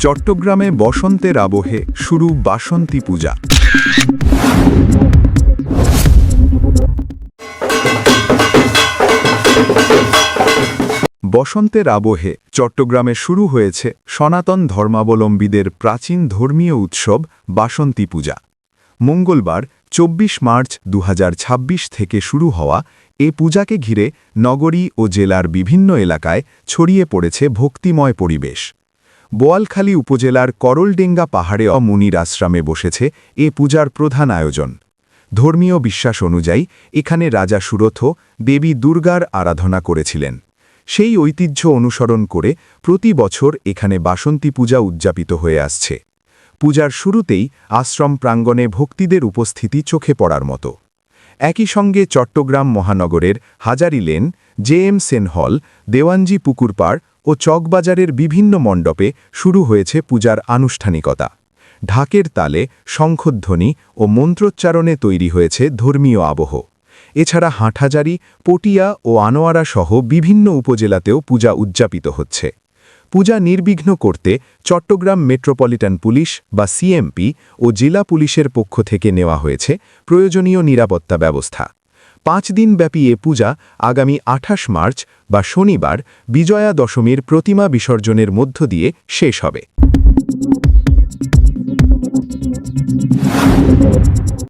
চট্টগ্রামে বসন্তের আবহে শুরু বাসন্তী পূজা। বসন্তের আবহে চট্টগ্রামে শুরু হয়েছে সনাতন ধর্মাবলম্বীদের প্রাচীন ধর্মীয় উৎসব বাসন্তী পূজা। মঙ্গলবার ২৪ মার্চ ২০২৬ থেকে শুরু হওয়া এ পূজাকে ঘিরে নগরী ও জেলার বিভিন্ন এলাকায় ছড়িয়ে পড়েছে ভক্তিময় পরিবেশ। বোয়ালখালী উপজেলার করলডেঙ্গা পাহাড়ে মুনির আশ্রমে বসেছে এ পূজার প্রধান আয়োজন। ধর্মীয় বিশ্বাস অনুযায়ী এখানে রাজা সুরথ দেবী দুর্গার আরাধনা করেছিলেন। সেই ঐতিহ্য অনুসরণ করে প্রতি বছর এখানে বাসন্তী পূজা উদযাপিত হয়ে আসছে। পূজার শুরুতেই আশ্রম প্রাঙ্গণে ভক্তিদের উপস্থিতি চোখে পড়ার মতো। একই সঙ্গে চট্টগ্রাম মহানগরের হাজারী লেন, জেএম সেন হল, দেওয়ানজি পুকুরপাড় ও চকবাজারের বিভিন্ন মণ্ডপে শুরু হয়েছে পূজার আনুষ্ঠানিকতা। ঢাকের তালে, শঙ্খধ্বনি ও মন্ত্রোচ্চারণে তৈরি হয়েছে ধর্মীয় আবহ। এছাড়া হাটহাজারী, পটিয়া ও আনোয়ারা সহ বিভিন্ন উপজেলাতেও পূজা উদযাপিত হচ্ছে। পূজা নির্বিঘ্ন করতে চট্টগ্রাম মেট্রোপলিটন পুলিশ বা সিএমপি ও জেলা পুলিশের পক্ষ থেকে নেওয়া হয়েছে প্রয়োজনীয় নিরাপত্তা ব্যবস্থা। ৫ দিনব্যাপী এ পূজা আগামী ২৮ মার্চ বা শনিবার বিজয়া দশমীর প্রতিমা বিসর্জনের মধ্য দিয়ে শেষ হবে।